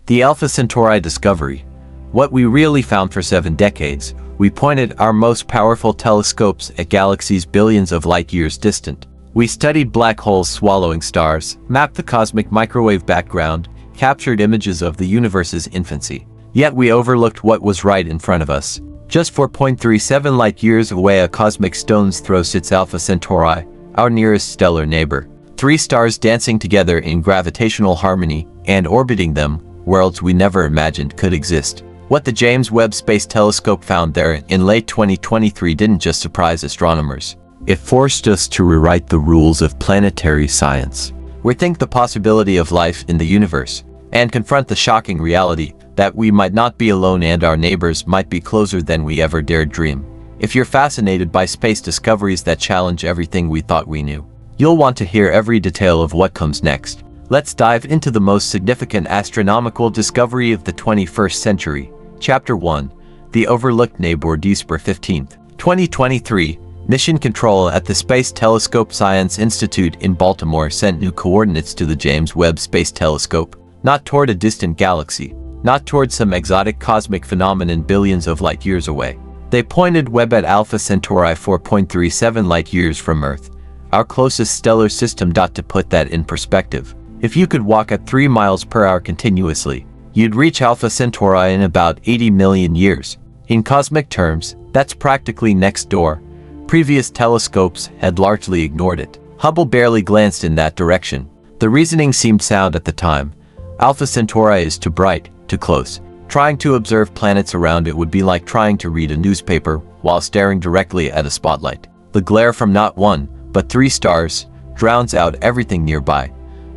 The Alpha Centauri discovery. What we really found for 7 decades, we pointed our most powerful telescopes at galaxies billions of light years distant. We studied black holes swallowing stars, mapped the cosmic microwave background, captured images of the universe's infancy. Yet we overlooked what was right in front of us. Just 4.37 light years away, a cosmic stone's throw sits Alpha Centauri, our nearest stellar neighbor. 3 stars dancing together in gravitational harmony, and orbiting them, worlds we never imagined could exist. What the James Webb Space Telescope found there in late 2023 didn't just surprise astronomers. It forced us to rewrite the rules of planetary science, rethink the possibility of life in the universe, and confront the shocking reality that we might not be alone and our neighbors might be closer than we ever dared dream. If you're fascinated by space discoveries that challenge everything we thought we knew, you'll want to hear every detail of what comes next. Let's dive into the most significant astronomical discovery of the 21st century. Chapter 1. The Overlooked Neighbor. December 15, 2023. Mission Control at the Space Telescope Science Institute in Baltimore sent new coordinates to the James Webb Space Telescope, not toward a distant galaxy, not toward some exotic cosmic phenomenon billions of light years away. They pointed Webb at Alpha Centauri 4.37 light years from Earth, our closest stellar system. To put that in perspective, if you could walk at 3 miles per hour continuously, you'd reach Alpha Centauri in about 80 million years. In cosmic terms, that's practically next door. Previous telescopes had largely ignored it. Hubble barely glanced in that direction. The reasoning seemed sound at the time. Alpha Centauri is too bright, too close. Trying to observe planets around it would be like trying to read a newspaper while staring directly at a spotlight. The glare from not 1, but 3 stars drowns out everything nearby.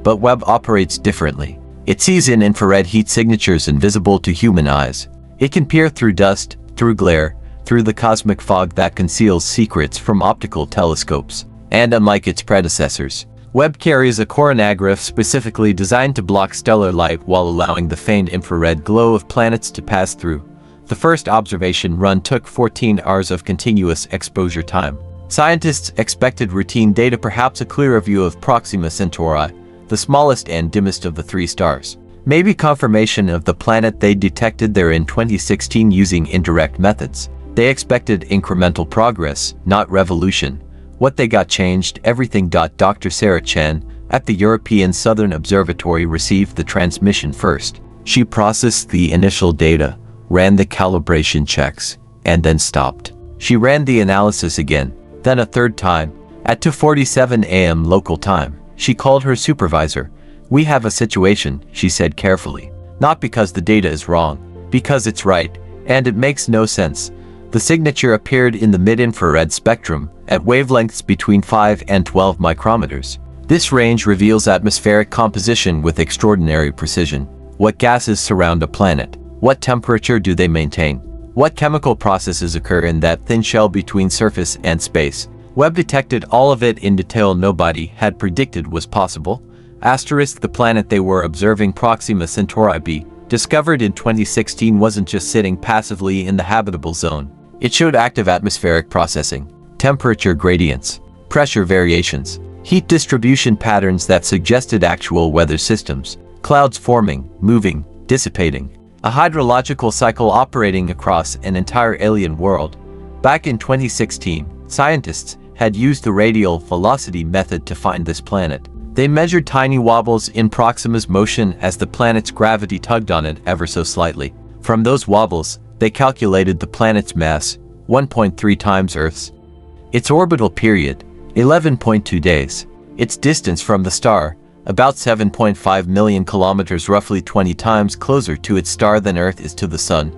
But Webb operates differently. It sees in infrared heat signatures invisible to human eyes. It can peer through dust, through glare, through the cosmic fog that conceals secrets from optical telescopes. And unlike its predecessors, Webb carries a coronagraph specifically designed to block stellar light while allowing the faint infrared glow of planets to pass through. The first observation run took 14 hours of continuous exposure time. Scientists expected routine data, perhaps a clearer view of Proxima Centauri, the smallest and dimmest of the 3 stars. Maybe confirmation of the planet they detected there in 2016 using indirect methods. They expected incremental progress, not revolution. What they got changed everything. Dr. Sarah Chen, at the European Southern Observatory, received the transmission first. She processed the initial data, ran the calibration checks, and then stopped. She ran the analysis again, then a third time. At 2:47 a.m. local time, she called her supervisor. "We have a situation," she said carefully. "Not because the data is wrong, because it's right, and it makes no sense." The signature appeared in the mid-infrared spectrum, at wavelengths between 5 and 12 micrometers. This range reveals atmospheric composition with extraordinary precision. What gases surround a planet? What temperature do they maintain? What chemical processes occur in that thin shell between surface and space? Webb detected all of it in detail nobody had predicted was possible. The planet they were observing, Proxima Centauri b, discovered in 2016, wasn't just sitting passively in the habitable zone. It showed active atmospheric processing, temperature gradients, pressure variations, heat distribution patterns that suggested actual weather systems, clouds forming, moving, dissipating, a hydrological cycle operating across an entire alien world. Back in 2016, scientists had used the radial velocity method to find this planet. They measured tiny wobbles in Proxima's motion as the planet's gravity tugged on it ever so slightly. From those wobbles, they calculated the planet's mass, 1.3 times Earth's, its orbital period, 11.2 days, its distance from the star, about 7.5 million kilometers, roughly 20 times closer to its star than Earth is to the Sun.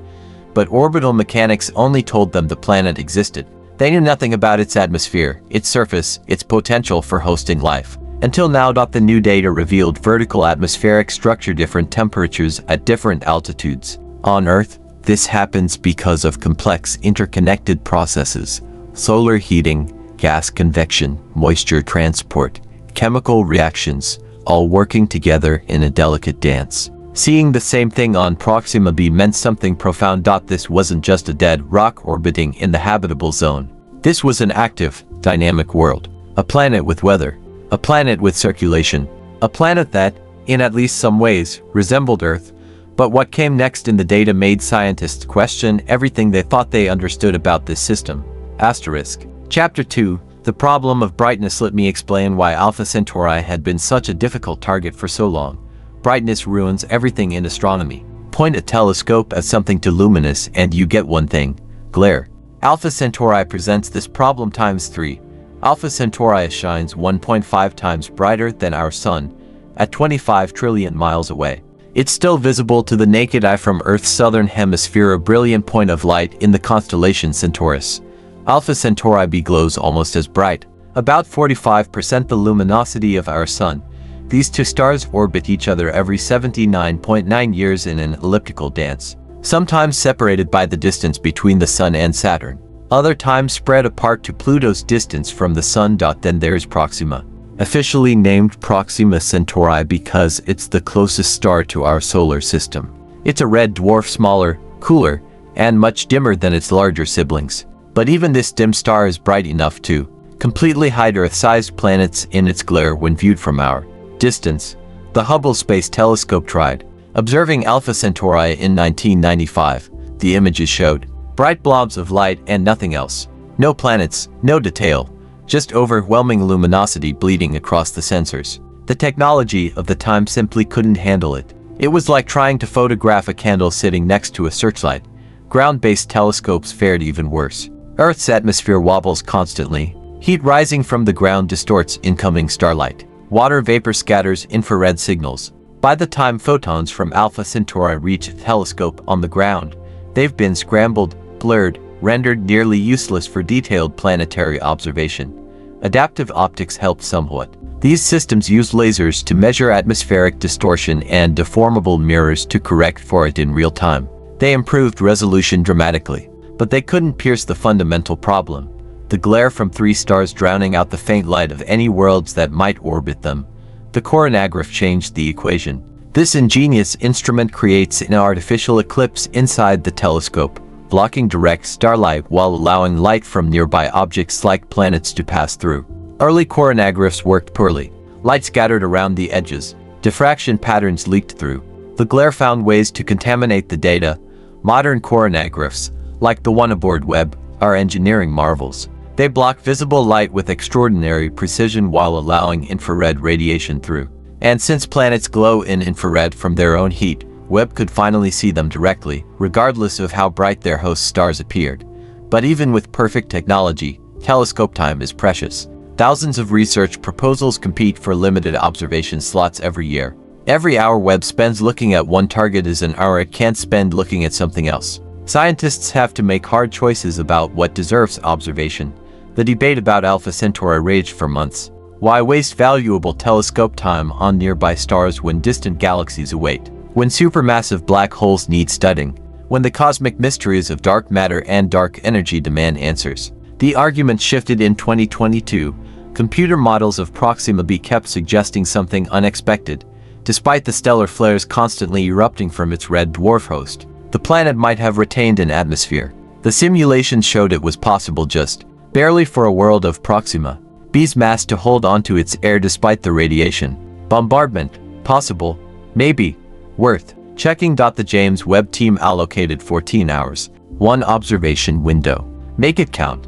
But orbital mechanics only told them the planet existed. They knew nothing about its atmosphere, its surface, its potential for hosting life. Until now. The new data revealed vertical atmospheric structure, different temperatures at different altitudes. On Earth, this happens because of complex interconnected processes: solar heating, gas convection, moisture transport, chemical reactions, all working together in a delicate dance. Seeing the same thing on Proxima b meant something profound. This wasn't just a dead rock orbiting in the habitable zone. This was an active, dynamic world. A planet with weather. A planet with circulation. A planet that, in at least some ways, resembled Earth, But what came next in the data made scientists question everything they thought they understood about this system. Asterisk. Chapter 2. The problem of brightness. Let me explain why Alpha Centauri had been such a difficult target for so long. Brightness ruins everything in astronomy. Point a telescope at something too luminous and you get one thing: glare. Alpha Centauri presents this problem times 3. Alpha Centauri shines 1.5 times brighter than our Sun, at 25 trillion miles away. It's still visible to the naked eye from Earth's southern hemisphere, a brilliant point of light in the constellation Centaurus. Alpha Centauri B glows almost as bright, about 45% the luminosity of our Sun. These two stars orbit each other every 79.9 years in an elliptical dance, sometimes separated by the distance between the Sun and Saturn, other times spread apart to Pluto's distance from the Sun. Then there's Proxima, officially named Proxima Centauri because it's the closest star to our solar system. It's a red dwarf, smaller, cooler, and much dimmer than its larger siblings. But even this dim star is bright enough to completely hide Earth-sized planets in its glare when viewed from our distance. The Hubble Space Telescope tried observing Alpha Centauri in 1995. The images showed bright blobs of light and nothing else. No planets, no detail, just overwhelming luminosity bleeding across the sensors. The technology of the time simply couldn't handle it. It was like trying to photograph a candle sitting next to a searchlight. Ground-based telescopes fared even worse. Earth's atmosphere wobbles constantly. Heat rising from the ground distorts incoming starlight. Water vapor scatters infrared signals. By the time photons from Alpha Centauri reach a telescope on the ground, they've been scrambled, blurred, rendered nearly useless for detailed planetary observation. Adaptive optics helped somewhat. These systems use lasers to measure atmospheric distortion and deformable mirrors to correct for it in real time. They improved resolution dramatically, but they couldn't pierce the fundamental problem: the glare from 3 stars drowning out the faint light of any worlds that might orbit them. The coronagraph changed the equation. This ingenious instrument creates an artificial eclipse inside the telescope, blocking direct starlight while allowing light from nearby objects like planets to pass through. Early coronagraphs worked poorly. Light scattered around the edges. Diffraction patterns leaked through. The glare found ways to contaminate the data. Modern coronagraphs, like the one aboard Webb, are engineering marvels. They block visible light with extraordinary precision while allowing infrared radiation through. And since planets glow in infrared from their own heat, Webb could finally see them directly, regardless of how bright their host stars appeared. But even with perfect technology, telescope time is precious. Thousands of research proposals compete for limited observation slots every year. Every hour Webb spends looking at one target is an hour it can't spend looking at something else. Scientists have to make hard choices about what deserves observation. The debate about Alpha Centauri raged for months. Why waste valuable telescope time on nearby stars when distant galaxies await? When supermassive black holes need studying? When the cosmic mysteries of dark matter and dark energy demand answers? The argument shifted in 2022. Computer models of Proxima B kept suggesting something unexpected. Despite the stellar flares constantly erupting from its red dwarf host, the planet might have retained an atmosphere. The simulations showed it was possible, just barely, for a world of Proxima B's mass to hold onto its air despite the radiation. Bombardment. Possible. Maybe. Worth checking. The James Webb team allocated 14 hours. One observation window. Make it count.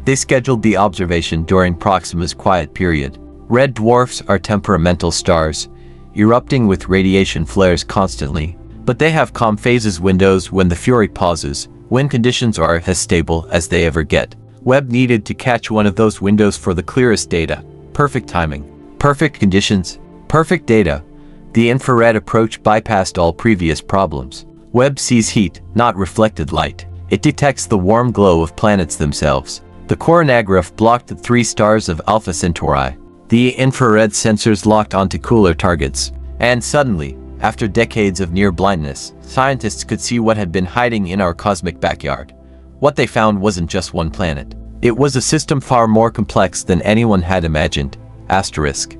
They scheduled the observation during Proxima's quiet period. Red dwarfs are temperamental stars, erupting with radiation flares constantly. But they have calm phases, windows when the fury pauses, when conditions are as stable as they ever get. Webb needed to catch one of those windows for the clearest data. Perfect timing. Perfect conditions. Perfect data. The infrared approach bypassed all previous problems. Webb sees heat, not reflected light. It detects the warm glow of planets themselves. The coronagraph blocked the 3 stars of Alpha Centauri. The infrared sensors locked onto cooler targets. And suddenly, after decades of near blindness, scientists could see what had been hiding in our cosmic backyard. What they found wasn't just one planet. It was a system far more complex than anyone had imagined. Asterisk.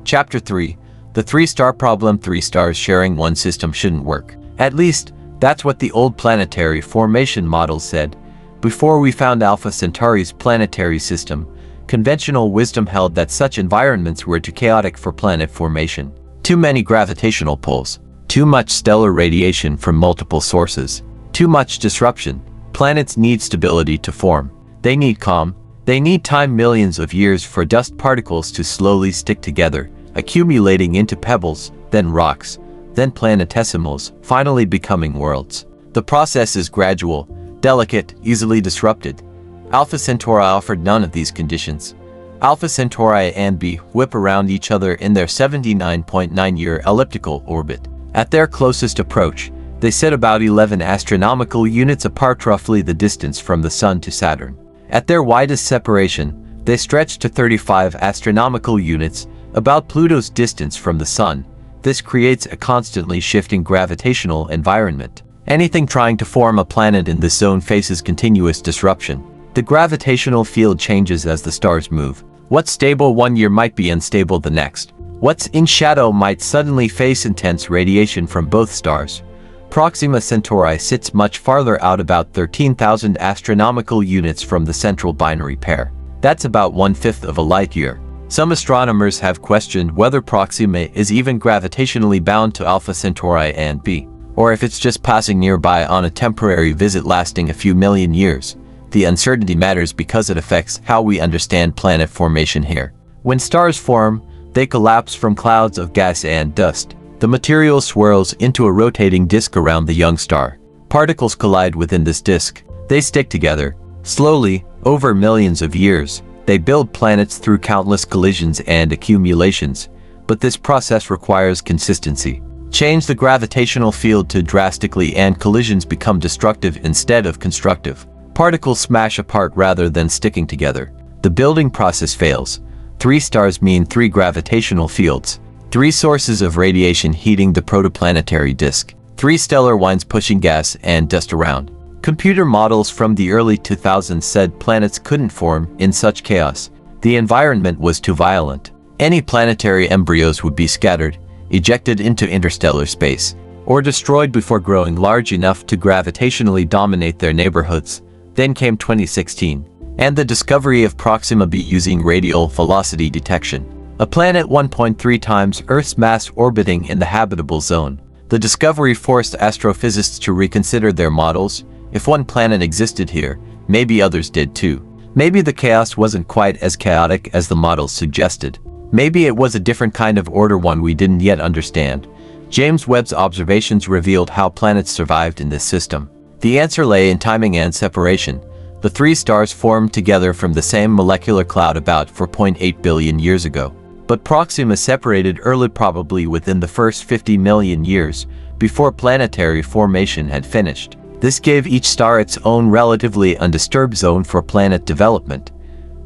Chapter 3. The 3-star problem. 3 stars sharing one system shouldn't work. At least, that's what the old planetary formation models said. Before we found Alpha Centauri's planetary system, conventional wisdom held that such environments were too chaotic for planet formation. Too many gravitational pulls. Too much stellar radiation from multiple sources. Too much disruption. Planets need stability to form. They need calm. They need time, millions of years for dust particles to slowly stick together, accumulating into pebbles, then rocks, then planetesimals, finally becoming worlds. The process is gradual, delicate, easily disrupted. Alpha Centauri offered none of these conditions. Alpha Centauri and B whip around each other in their 79.9-year elliptical orbit. At their closest approach, they sit about 11 astronomical units apart, roughly the distance from the Sun to Saturn. At their widest separation, they stretch to 35 astronomical units, about Pluto's distance from the Sun. This creates a constantly shifting gravitational environment. Anything trying to form a planet in this zone faces continuous disruption. The gravitational field changes as the stars move. What's stable one year might be unstable the next. What's in shadow might suddenly face intense radiation from both stars. Proxima Centauri sits much farther out, about 13,000 astronomical units from the central binary pair. That's about 1/5 of a light year. Some astronomers have questioned whether Proxima is even gravitationally bound to Alpha Centauri and B, or if it's just passing nearby on a temporary visit lasting a few million years. The uncertainty matters because it affects how we understand planet formation here. When stars form, they collapse from clouds of gas and dust. The material swirls into a rotating disk around the young star. Particles collide within this disk. They stick together. Slowly, over millions of years, they build planets through countless collisions and accumulations. But this process requires consistency. Change the gravitational field too drastically and collisions become destructive instead of constructive. Particles smash apart rather than sticking together. The building process fails. 3 stars mean 3 gravitational fields. 3 sources of radiation heating the protoplanetary disk. 3 stellar winds pushing gas and dust around. Computer models from the early 2000s said planets couldn't form in such chaos. The environment was too violent. Any planetary embryos would be scattered, ejected into interstellar space, or destroyed before growing large enough to gravitationally dominate their neighborhoods. Then came 2016, and the discovery of Proxima b using radial velocity detection. A planet 1.3 times Earth's mass orbiting in the habitable zone. The discovery forced astrophysicists to reconsider their models. If one planet existed here, maybe others did too. Maybe the chaos wasn't quite as chaotic as the models suggested. Maybe it was a different kind of order, one we didn't yet understand. James Webb's observations revealed how planets survived in this system. The answer lay in timing and separation. The 3 stars formed together from the same molecular cloud about 4.8 billion years ago. But Proxima separated early, probably within the first 50 million years, before planetary formation had finished. This gave each star its own relatively undisturbed zone for planet development.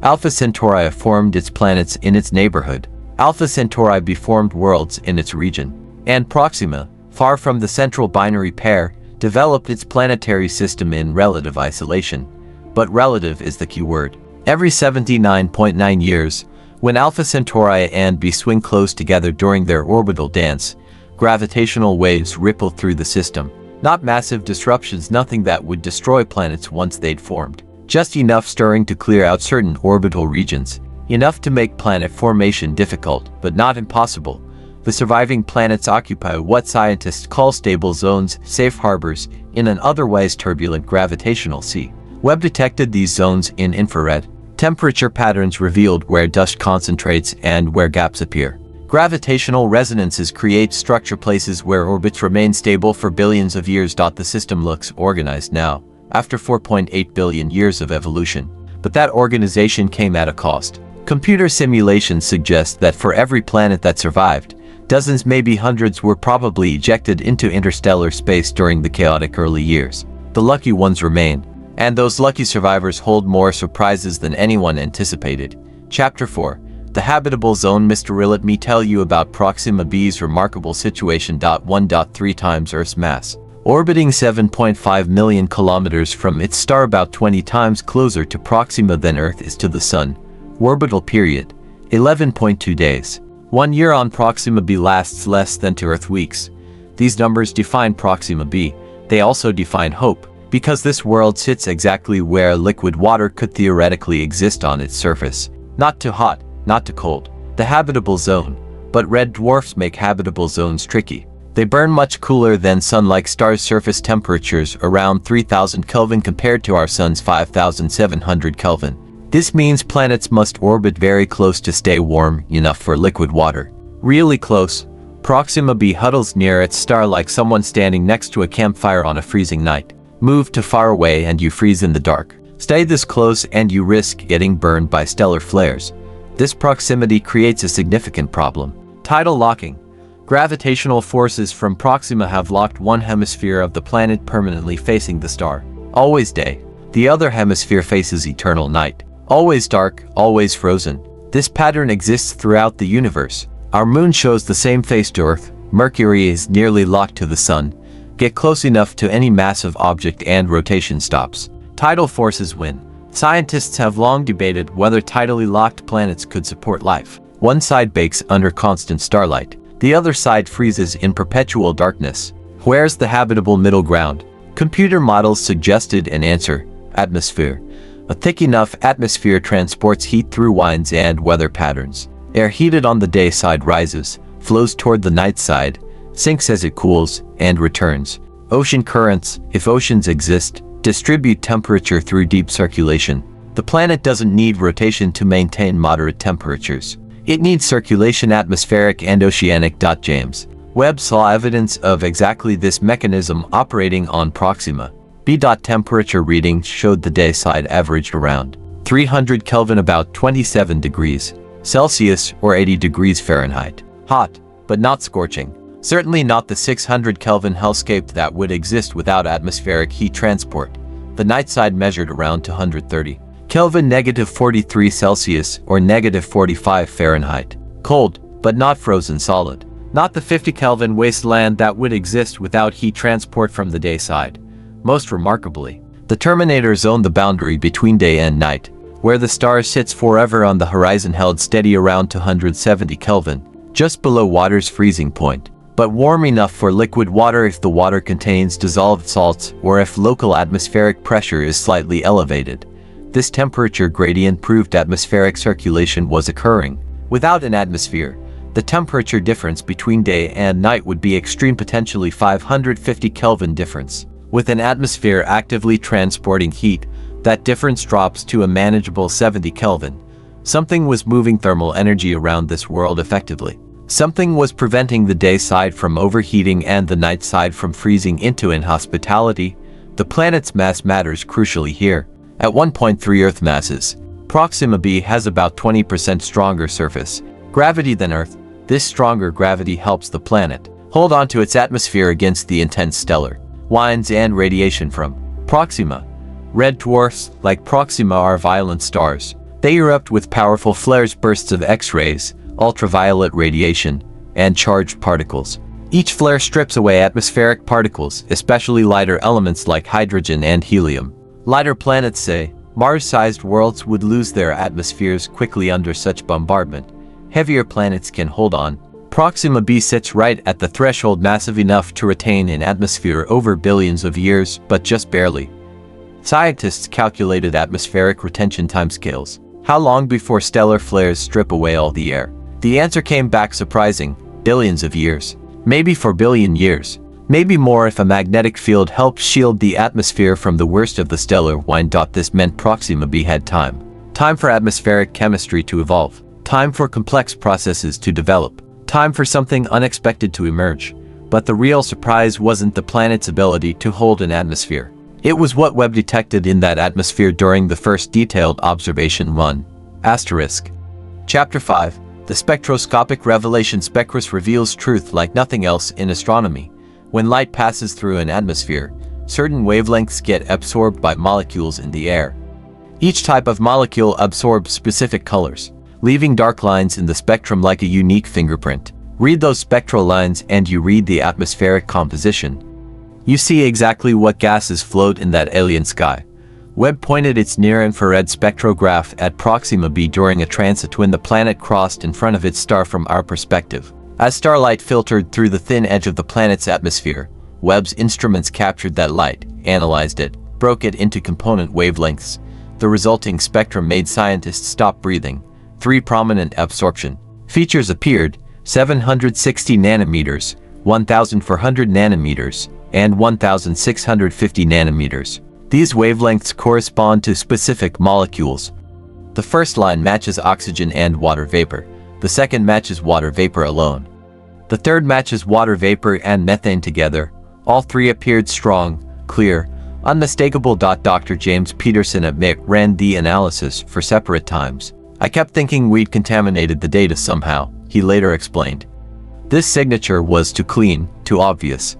Alpha Centauri formed its planets in its neighborhood. Alpha Centauri b formed worlds in its region. And Proxima, far from the central binary pair, developed its planetary system in relative isolation. But relative is the key word. Every 79.9 years, when Alpha Centauri and B swing close together during their orbital dance, gravitational waves ripple through the system. Not massive disruptions, nothing that would destroy planets once they'd formed. Just enough stirring to clear out certain orbital regions. Enough to make planet formation difficult, but not impossible. The surviving planets occupy what scientists call stable zones, safe harbors, in an otherwise turbulent gravitational sea. Webb detected these zones in infrared. Temperature patterns revealed where dust concentrates and where gaps appear. Gravitational resonances create structure places where orbits remain stable for billions of years. The system looks organized now, after 4.8 billion years of evolution. But that organization came at a cost. Computer simulations suggest that for every planet that survived, dozens, maybe hundreds, were probably ejected into interstellar space during the chaotic early years. The lucky ones remain. And those lucky survivors hold more surprises than anyone anticipated. Chapter 4. The Habitable Zone Mystery. Let me tell you about Proxima b's remarkable situation. 1.3 times Earth's mass. Orbiting 7.5 million kilometers from its star, about 20 times closer to Proxima than Earth is to the Sun. Orbital period. 11.2 days. 1 year on Proxima b lasts less than 2 Earth weeks. These numbers define Proxima b. They also define hope, because this world sits exactly where liquid water could theoretically exist on its surface. Not too hot, not too cold. The habitable zone. But red dwarfs make habitable zones tricky. They burn much cooler than Sun-like stars' surface temperatures around 3000 Kelvin compared to our Sun's 5700 Kelvin. This means planets must orbit very close to stay warm enough for liquid water. Really close, Proxima b huddles near its star like someone standing next to a campfire on a freezing night. Move too far away and you freeze in the dark. Stay this close and you risk getting burned by stellar flares. This proximity creates a significant problem. Tidal locking. Gravitational forces from Proxima have locked one hemisphere of the planet permanently facing the star. Always day. The other hemisphere faces eternal night. Always dark, always frozen. This pattern exists throughout the universe. Our moon shows the same face to Earth. Mercury is nearly locked to the sun. Get close enough to any massive object and rotation stops. Tidal forces win. Scientists have long debated whether tidally locked planets could support life. One side bakes under constant starlight. The other side freezes in perpetual darkness. Where's the habitable middle ground? Computer models suggested an answer: atmosphere. A thick enough atmosphere transports heat through winds and weather patterns. Air heated on the day side rises, flows toward the night side, sinks as it cools, and returns. Ocean currents, if oceans exist, distribute temperature through deep circulation. The planet doesn't need rotation to maintain moderate temperatures. It needs circulation, atmospheric and oceanic. James Webb saw evidence of exactly this mechanism operating on Proxima. Temperature readings showed the day side averaged around 300 Kelvin, about 27 degrees Celsius or 80 degrees Fahrenheit. Hot, but not scorching. Certainly not the 600 Kelvin hellscape that would exist without atmospheric heat transport. The night side measured around 230 Kelvin, -43 Celsius or -45 Fahrenheit. Cold, but not frozen solid. Not the 50 Kelvin wasteland that would exist without heat transport from the day side. Most remarkably, the terminators own the boundary between day and night, where the star sits forever on the horizon, held steady around 270 Kelvin, just below water's freezing point, but warm enough for liquid water if the water contains dissolved salts or if local atmospheric pressure is slightly elevated. This temperature gradient proved atmospheric circulation was occurring. Without an atmosphere, the temperature difference between day and night would be extreme, potentially 550 Kelvin difference. With an atmosphere actively transporting heat, that difference drops to a manageable 70 Kelvin. Something was moving thermal energy around this world effectively. Something was preventing the day side from overheating and the night side from freezing into inhospitality. The planet's mass matters crucially here. At 1.3 Earth masses, Proxima b has about 20% stronger surface gravity than Earth. This stronger gravity helps the planet hold on to its atmosphere against the intense stellar winds and radiation from Proxima. Red dwarfs, like Proxima, are violent stars. They erupt with powerful flares, bursts of X-rays, ultraviolet radiation, and charged particles. Each flare strips away atmospheric particles, especially lighter elements like hydrogen and helium. Lighter planets, say Mars-sized worlds, would lose their atmospheres quickly under such bombardment. Heavier planets can hold on. Proxima b sits right at the threshold, massive enough to retain an atmosphere over billions of years, but just barely. Scientists calculated atmospheric retention timescales. How long before stellar flares strip away all the air? The answer came back surprising: billions of years. Maybe 4 billion years. Maybe more if a magnetic field helped shield the atmosphere from the worst of the stellar wind. This meant Proxima b had time. Time for atmospheric chemistry to evolve. Time for complex processes to develop. Time for something unexpected to emerge. But the real surprise wasn't the planet's ability to hold an atmosphere. It was what Webb detected in that atmosphere during the first detailed observation. 1. Chapter 5. The spectroscopic revelation. Spectrus reveals truth like nothing else in astronomy. When light passes through an atmosphere, certain wavelengths get absorbed by molecules in the air. Each type of molecule absorbs specific colors, leaving dark lines in the spectrum like a unique fingerprint. Read those spectral lines and you read the atmospheric composition. You see exactly what gases float in that alien sky. Webb pointed its near-infrared spectrograph at Proxima b during a transit when the planet crossed in front of its star. From our perspective, as starlight filtered through the thin edge of the planet's atmosphere, Webb's instruments captured that light, analyzed it, broke it into component wavelengths. The resulting spectrum made scientists stop breathing. 3 prominent absorption features appeared: 760 nanometers, 1,400 nanometers, and 1,650 nanometers. These wavelengths correspond to specific molecules. The first line matches oxygen and water vapor. The second matches water vapor alone. The third matches water vapor and methane together. All three appeared strong, clear, unmistakable. Dr. James Peterson at MIT ran the analysis for separate times. I kept thinking we'd contaminated the data somehow, he later explained. This signature was too clean, too obvious.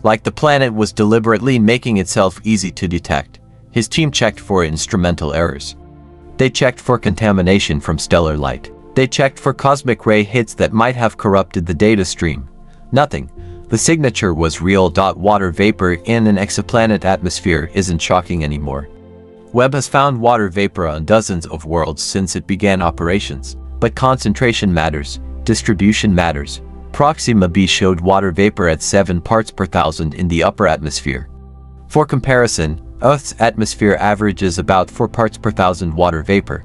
Like the planet was deliberately making itself easy to detect. His team checked for instrumental errors. They checked for contamination from stellar light. They checked for cosmic ray hits that might have corrupted the data stream. Nothing. The signature was real. Water vapor in an exoplanet atmosphere isn't shocking anymore. Webb has found water vapor on dozens of worlds since it began operations. But concentration matters, distribution matters. Proxima b showed water vapor at 7 parts per thousand in the upper atmosphere. For comparison, Earth's atmosphere averages about 4 parts per thousand water vapor.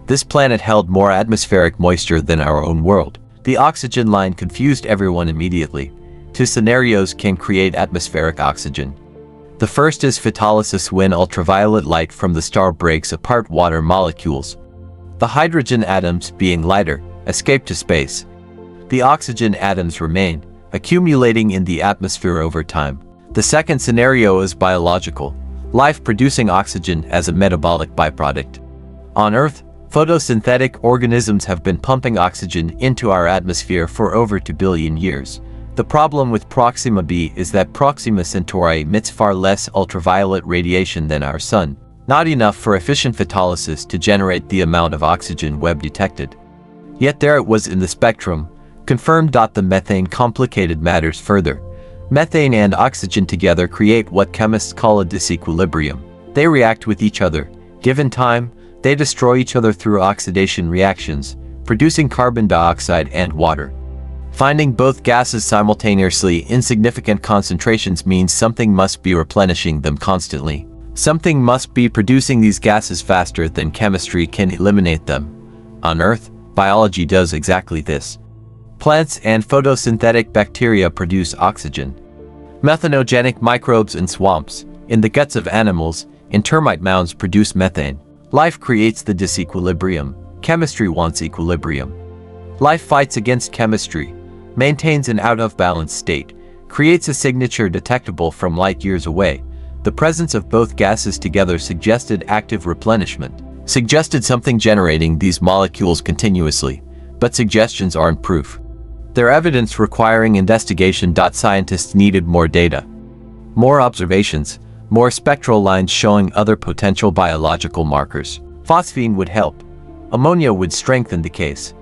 This planet held more atmospheric moisture than our own world. The oxygen line confused everyone immediately. 2 scenarios can create atmospheric oxygen. The first is photolysis, when ultraviolet light from the star breaks apart water molecules. The hydrogen atoms, being lighter, escape to space. The oxygen atoms remain, accumulating in the atmosphere over time. The second scenario is biological, life producing oxygen as a metabolic byproduct. On Earth, photosynthetic organisms have been pumping oxygen into our atmosphere for over 2 billion years. The problem with Proxima b is that Proxima Centauri emits far less ultraviolet radiation than our Sun, not enough for efficient photolysis to generate the amount of oxygen Webb detected. Yet there it was in the spectrum, confirmed. The methane complicated matters further. Methane and oxygen together create what chemists call a disequilibrium. They react with each other. Given time, they destroy each other through oxidation reactions, producing carbon dioxide and water. Finding both gases simultaneously in significant concentrations means something must be replenishing them constantly. Something must be producing these gases faster than chemistry can eliminate them. On Earth, biology does exactly this. Plants and photosynthetic bacteria produce oxygen. Methanogenic microbes in swamps, in the guts of animals, in termite mounds produce methane. Life creates the disequilibrium. Chemistry wants equilibrium. Life fights against chemistry, maintains an out-of-balance state, creates a signature detectable from light years away. The presence of both gases together suggested active replenishment, suggested something generating these molecules continuously, but suggestions aren't proof. They're evidence requiring investigation. Scientists needed more data, more observations, more spectral lines showing other potential biological markers. Phosphine would help. Ammonia would strengthen the case.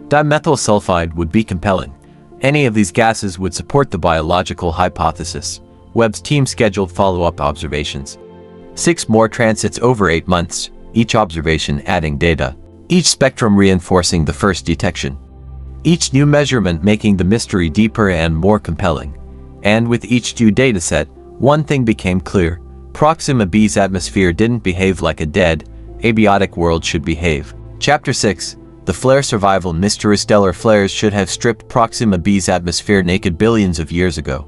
Dimethyl sulfide would be compelling. Any of these gases would support the biological hypothesis. Webb's team scheduled follow-up observations. 6 more transits over 8 months, each observation adding data, each spectrum reinforcing the first detection. Each new measurement making the mystery deeper and more compelling. And with each new dataset, one thing became clear. Proxima b's atmosphere didn't behave like a dead, abiotic world should behave. Chapter 6. The flare survival mystery. Stellar flares should have stripped Proxima b's atmosphere naked billions of years ago.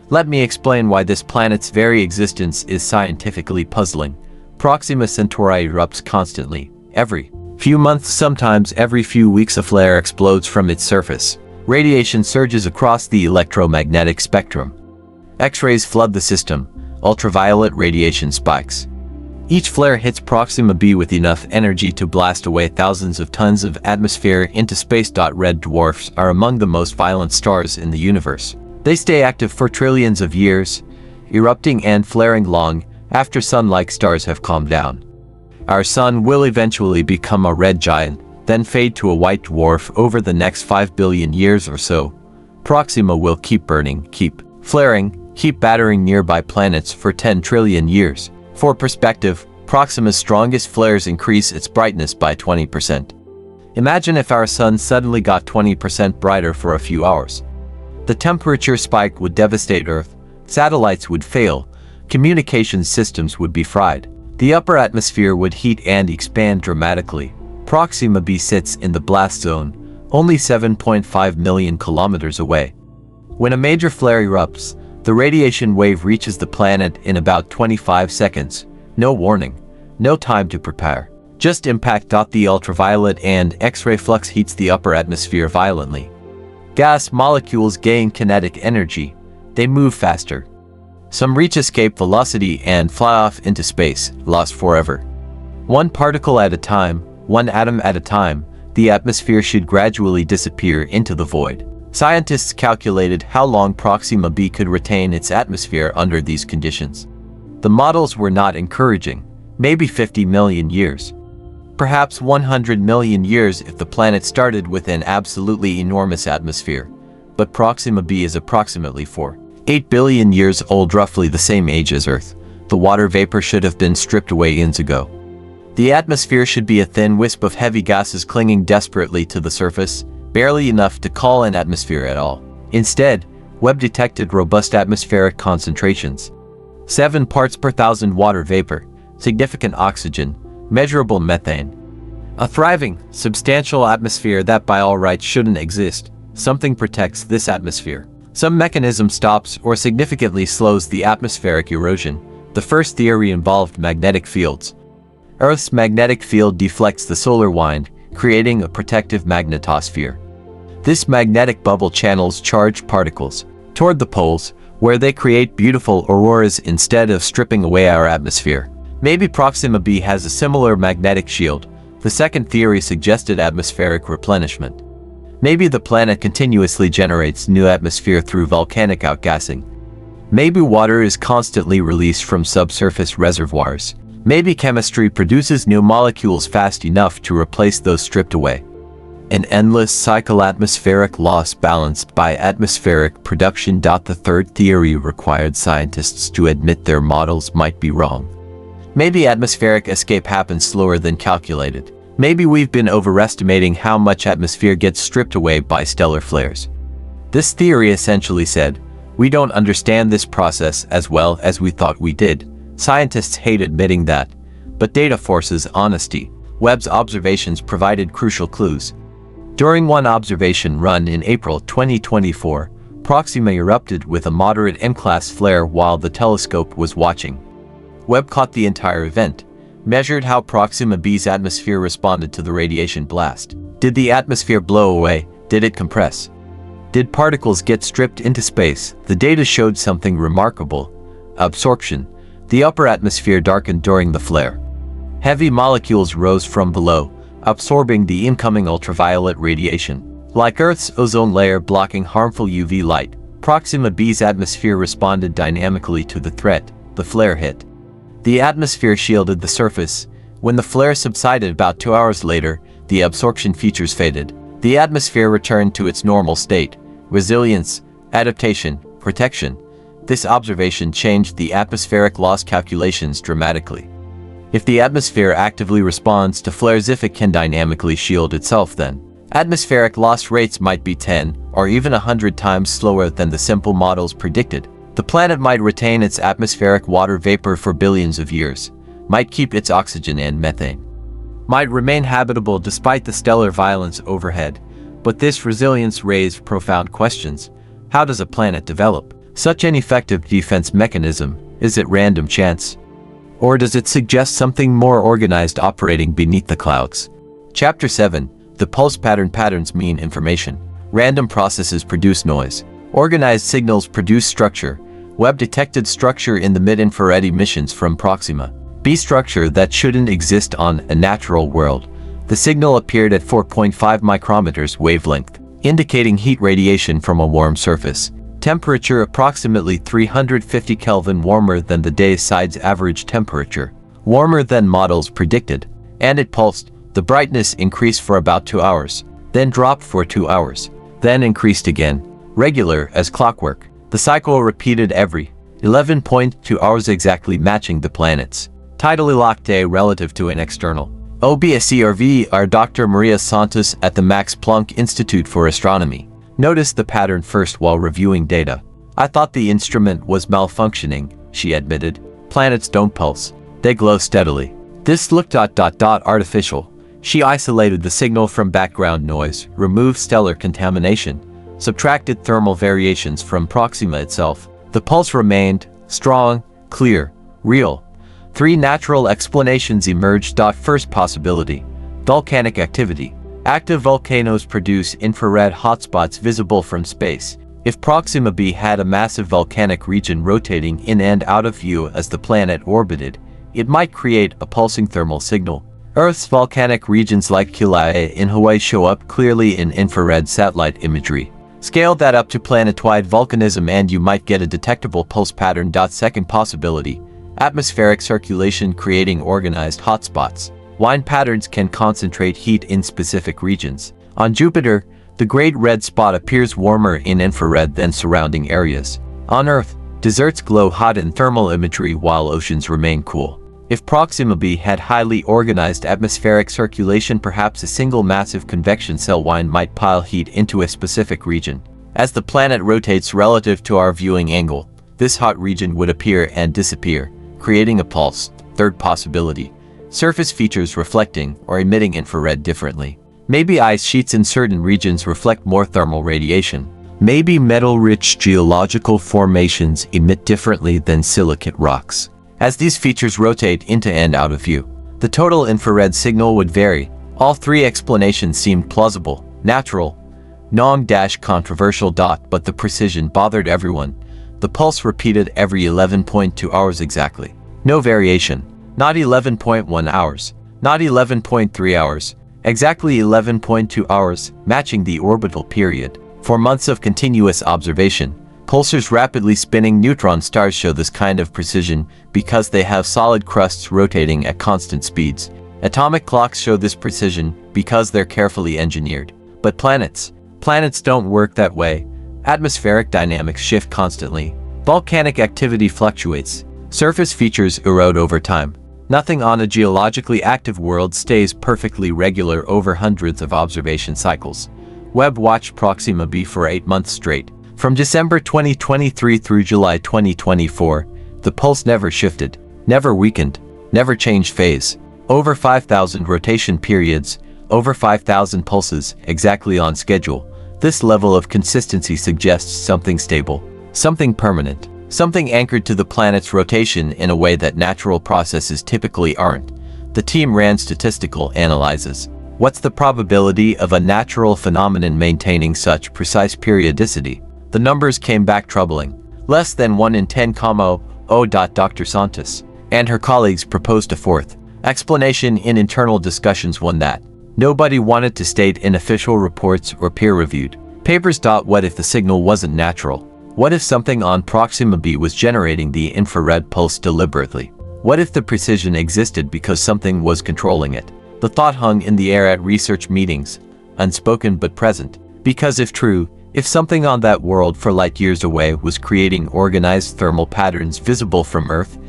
Let me explain why this planet's very existence is scientifically puzzling. Proxima Centauri erupts constantly. Every few months, sometimes every few weeks, a flare explodes from its surface. Radiation surges across the electromagnetic spectrum. X-rays flood the system. Ultraviolet radiation spikes. Each flare hits Proxima b with enough energy to blast away thousands of tons of atmosphere into space. Red dwarfs are among the most violent stars in the universe. They stay active for trillions of years, erupting and flaring long after sun-like stars have calmed down. Our sun will eventually become a red giant, then fade to a white dwarf over the next 5 billion years or so. Proxima will keep burning, keep flaring, keep battering nearby planets for 10 trillion years. For perspective, Proxima's strongest flares increase its brightness by 20%. Imagine if our sun suddenly got 20% brighter for a few hours. The temperature spike would devastate Earth, satellites would fail, communications systems would be fried. The upper atmosphere would heat and expand dramatically. Proxima b sits in the blast zone, only 7.5 million kilometers away. When a major flare erupts, the radiation wave reaches the planet in about 25 seconds. No warning, no time to prepare. Just impact. The ultraviolet and X-ray flux heats the upper atmosphere violently. Gas molecules gain kinetic energy. They move faster. Some reach escape velocity and fly off into space, lost forever. One particle at a time, one atom at a time, the atmosphere should gradually disappear into the void. Scientists calculated how long Proxima b could retain its atmosphere under these conditions. The models were not encouraging. Maybe 50 million years. Perhaps 100 million years if the planet started with an absolutely enormous atmosphere. But Proxima b is approximately 4.8 billion years old, roughly the same age as Earth. The water vapor should have been stripped away eons ago. The atmosphere should be a thin wisp of heavy gases clinging desperately to the surface, barely enough to call an atmosphere at all. Instead, Webb detected robust atmospheric concentrations. 7 parts per thousand water vapor, significant oxygen, measurable methane. A thriving, substantial atmosphere that by all rights shouldn't exist. Something protects this atmosphere. Some mechanism stops or significantly slows the atmospheric erosion. The first theory involved magnetic fields. Earth's magnetic field deflects the solar wind, creating a protective magnetosphere. This magnetic bubble channels charged particles toward the poles, where they create beautiful auroras instead of stripping away our atmosphere. Maybe Proxima b has a similar magnetic shield. The second theory suggested atmospheric replenishment. Maybe the planet continuously generates new atmosphere through volcanic outgassing. Maybe water is constantly released from subsurface reservoirs. Maybe chemistry produces new molecules fast enough to replace those stripped away. An endless cycle, atmospheric loss balanced by atmospheric production. The third theory required scientists to admit their models might be wrong. Maybe atmospheric escape happens slower than calculated. Maybe we've been overestimating how much atmosphere gets stripped away by stellar flares. This theory essentially said, we don't understand this process as well as we thought we did. Scientists hate admitting that, but data forces honesty. Webb's observations provided crucial clues. During one observation run in April 2024, Proxima erupted with a moderate M-class flare while the telescope was watching. Webb caught the entire event, measured how Proxima b's atmosphere responded to the radiation blast. Did the atmosphere blow away? Did it compress? Did particles get stripped into space? The data showed something remarkable. Absorption. The upper atmosphere darkened during the flare. Heavy molecules rose from below, absorbing the incoming ultraviolet radiation. Like Earth's ozone layer blocking harmful UV light, Proxima b's atmosphere responded dynamically to the threat. The flare hit. The atmosphere shielded the surface. When the flare subsided about 2 hours later, the absorption features faded. The atmosphere returned to its normal state. Resilience, adaptation, protection. This observation changed the atmospheric loss calculations dramatically. If the atmosphere actively responds to flares, if it can dynamically shield itself, then atmospheric loss rates might be 10 or even 100 times slower than the simple models predicted. The planet might retain its atmospheric water vapor for billions of years, might keep its oxygen and methane, might remain habitable despite the stellar violence overhead. But this resilience raised profound questions. How does a planet develop such an effective defense mechanism? Is it random chance? Or does it suggest something more organized operating beneath the clouds? Chapter 7. The pulse patterns mean information. Random processes produce noise. Organized signals produce structure. Webb detected structure in the mid-infrared emissions from Proxima b, structure that shouldn't exist on a natural world. The signal appeared at 4.5 micrometers wavelength, indicating heat radiation from a warm surface. Temperature approximately 350 Kelvin warmer than the dayside's average temperature, warmer than models predicted. And it pulsed. The brightness increased for about 2 hours, then dropped for 2 hours, then increased again. Regular as clockwork. The cycle repeated every 11.2 hours, exactly matching the planet's tidally locked day relative to an external observer. Dr. Maria Santos at the Max Planck Institute for Astronomy noticed the pattern first while reviewing data. I thought the instrument was malfunctioning, she admitted. Planets don't pulse. They glow steadily. This looked artificial. She isolated the signal from background noise, removed stellar contamination, subtracted thermal variations from Proxima itself. The pulse remained strong, clear, real. 3 natural explanations emerged. First possibility: volcanic activity. Active volcanoes produce infrared hotspots visible from space. If Proxima b had a massive volcanic region rotating in and out of view as the planet orbited, it might create a pulsing thermal signal. Earth's volcanic regions like Kilauea in Hawaii show up clearly in infrared satellite imagery. Scale that up to planetoid volcanism and you might get a detectable pulse pattern. Second possibility: atmospheric circulation creating organized hotspots. Wind patterns can concentrate heat in specific regions. On Jupiter, the Great Red Spot appears warmer in infrared than surrounding areas. On Earth, deserts glow hot in thermal imagery while oceans remain cool. If Proxima b had highly organized atmospheric circulation, perhaps a single massive convection cell wind might pile heat into a specific region. As the planet rotates relative to our viewing angle, this hot region would appear and disappear, creating a pulse. Third possibility: surface features reflecting or emitting infrared differently. Maybe ice sheets in certain regions reflect more thermal radiation. Maybe metal-rich geological formations emit differently than silicate rocks. As these features rotate into and out of view, the total infrared signal would vary. All 3 explanations seemed plausible, natural, non-controversial. But the precision bothered everyone. The pulse repeated every 11.2 hours exactly. No variation. Not 11.1 hours. Not 11.3 hours. Exactly 11.2 hours, matching the orbital period. For months of continuous observation, pulsars rapidly spinning neutron stars show this kind of precision because they have solid crusts rotating at constant speeds. Atomic clocks show this precision because they're carefully engineered. But planets don't work that way. Atmospheric dynamics shift constantly. Volcanic activity fluctuates. Surface features erode over time. Nothing on a geologically active world stays perfectly regular over hundreds of observation cycles. Webb watched Proxima b for 8 months straight. From December 2023 through July 2024, the pulse never shifted, never weakened, never changed phase. Over 5,000 rotation periods, over 5,000 pulses, exactly on schedule. This level of consistency suggests something stable, something permanent, something anchored to the planet's rotation in a way that natural processes typically aren't. The team ran statistical analyses. What's the probability of a natural phenomenon maintaining such precise periodicity? The numbers came back troubling. Less than 1 in 10, Dr. Santos and her colleagues proposed a fourth explanation in internal discussions, one that nobody wanted to state in official reports or peer-reviewed papers. What if the signal wasn't natural? What if something on Proxima b was generating the infrared pulse deliberately? What if the precision existed because something was controlling it? The thought hung in the air at research meetings, unspoken but present. Because if true, if something on that world for light years away was creating organized thermal patterns visible from Earth,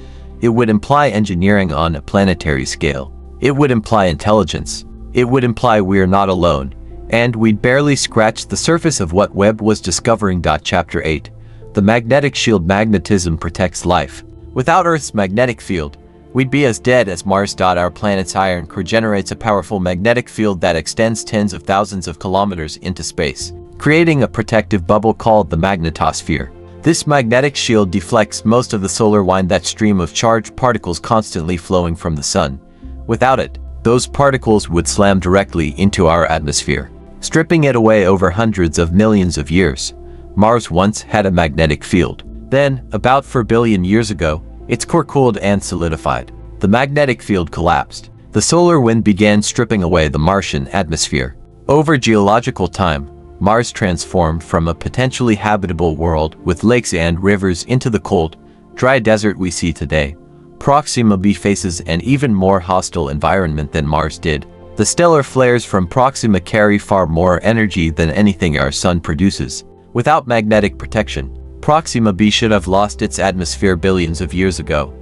it would imply engineering on a planetary scale. It would imply intelligence. It would imply we're not alone. And we'd barely scratched the surface of what Webb was discovering. Chapter 8. The magnetic shield. Magnetism protects life. Without Earth's magnetic field, we'd be as dead as Mars. Our planet's iron core generates a powerful magnetic field that extends tens of thousands of kilometers into space, creating a protective bubble called the magnetosphere. This magnetic shield deflects most of the solar wind, that stream of charged particles constantly flowing from the sun. Without it, those particles would slam directly into our atmosphere, stripping it away over hundreds of millions of years. Mars once had a magnetic field. Then, about 4 billion years ago, its core cooled and solidified. The magnetic field collapsed. The solar wind began stripping away the Martian atmosphere. Over geological time, Mars transformed from a potentially habitable world with lakes and rivers into the cold, dry desert we see today. Proxima b faces an even more hostile environment than Mars did. The stellar flares from Proxima carry far more energy than anything our sun produces. Without magnetic protection, Proxima b should have lost its atmosphere billions of years ago.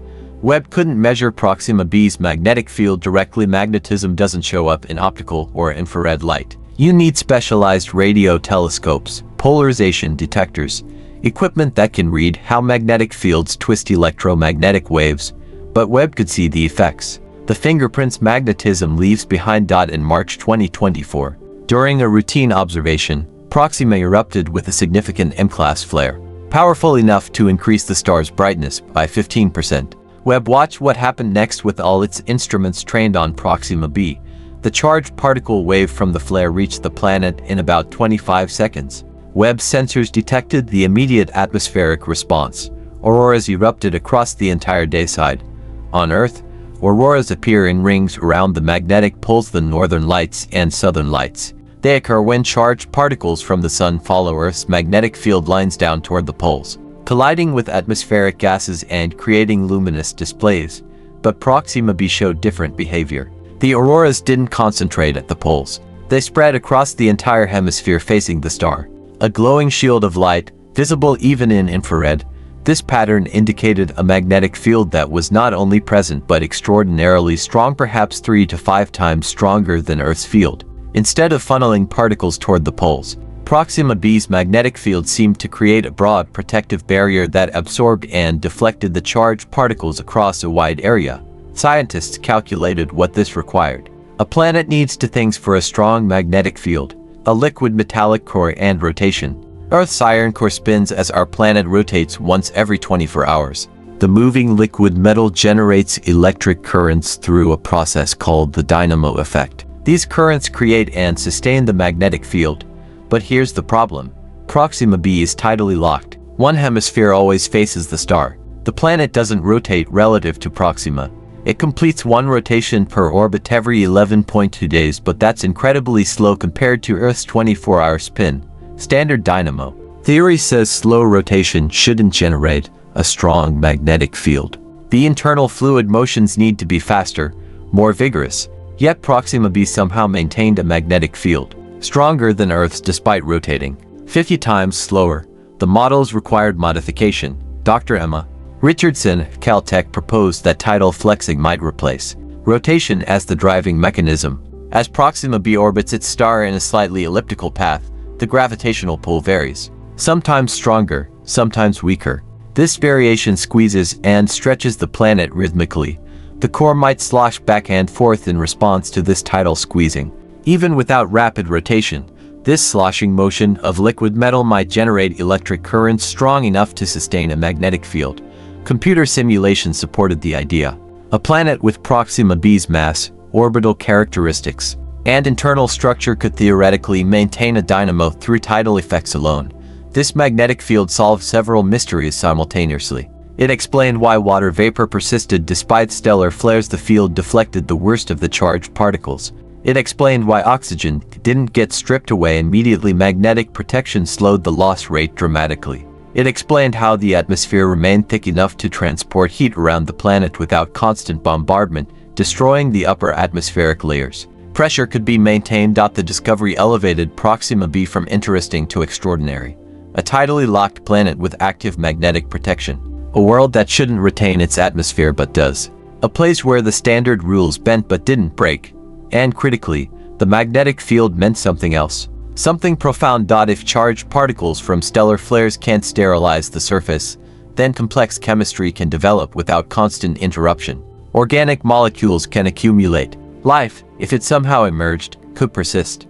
Webb couldn't measure Proxima b's magnetic field directly. Magnetism doesn't show up in optical or infrared light. You need specialized radio telescopes, polarization detectors, equipment that can read how magnetic fields twist electromagnetic waves. But Webb could see the effects, the fingerprints magnetism leaves behind. In March 2024, during a routine observation, Proxima erupted with a significant M-class flare, powerful enough to increase the star's brightness by 15%. Webb watched what happened next with all its instruments trained on Proxima b. The charged particle wave from the flare reached the planet in about 25 seconds. Webb's sensors detected the immediate atmospheric response. Auroras erupted across the entire dayside. On Earth, auroras appear in rings around the magnetic poles, the northern lights and southern lights. They occur when charged particles from the Sun follow Earth's magnetic field lines down toward the poles, colliding with atmospheric gases and creating luminous displays. But Proxima b showed different behavior. The auroras didn't concentrate at the poles. They spread across the entire hemisphere facing the star. A glowing shield of light, visible even in infrared. This pattern indicated a magnetic field that was not only present but extraordinarily strong, perhaps 3 to 5 times stronger than Earth's field. Instead of funneling particles toward the poles, Proxima b's magnetic field seemed to create a broad protective barrier that absorbed and deflected the charged particles across a wide area. Scientists calculated what this required. A planet needs two things for a strong magnetic field: a liquid metallic core and rotation. Earth's iron core spins as our planet rotates once every 24 hours. The moving liquid metal generates electric currents through a process called the dynamo effect. These currents create and sustain the magnetic field. But here's the problem. Proxima b is tidally locked. One hemisphere always faces the star. The planet doesn't rotate relative to Proxima. It completes one rotation per orbit every 11.2 days, but that's incredibly slow compared to Earth's 24-hour spin. Standard dynamo theory says slow rotation shouldn't generate a strong magnetic field. The internal fluid motions need to be faster, more vigorous. Yet Proxima b somehow maintained a magnetic field, stronger than Earth's despite rotating 50 times slower. The models required modification. Dr. Emma Richardson of Caltech proposed that tidal flexing might replace rotation as the driving mechanism. As Proxima b orbits its star in a slightly elliptical path, the gravitational pull varies, sometimes stronger, sometimes weaker. This variation squeezes and stretches the planet rhythmically. The core might slosh back and forth in response to this tidal squeezing. Even without rapid rotation, this sloshing motion of liquid metal might generate electric currents strong enough to sustain a magnetic field. Computer simulations supported the idea. A planet with Proxima b's mass, orbital characteristics, and internal structure could theoretically maintain a dynamo through tidal effects alone. This magnetic field solved several mysteries simultaneously. It explained why water vapor persisted despite stellar flares. The field deflected the worst of the charged particles. It explained why oxygen didn't get stripped away immediately. Magnetic protection slowed the loss rate dramatically. It explained how the atmosphere remained thick enough to transport heat around the planet without constant bombardment, destroying the upper atmospheric layers. Pressure could be maintained. The discovery elevated Proxima b from interesting to extraordinary. A tidally locked planet with active magnetic protection. A world that shouldn't retain its atmosphere but does. A place where the standard rules bent but didn't break. And critically, the magnetic field meant something else. Something profound. If charged particles from stellar flares can't sterilize the surface, then complex chemistry can develop without constant interruption. Organic molecules can accumulate. Life, if it somehow emerged, could persist.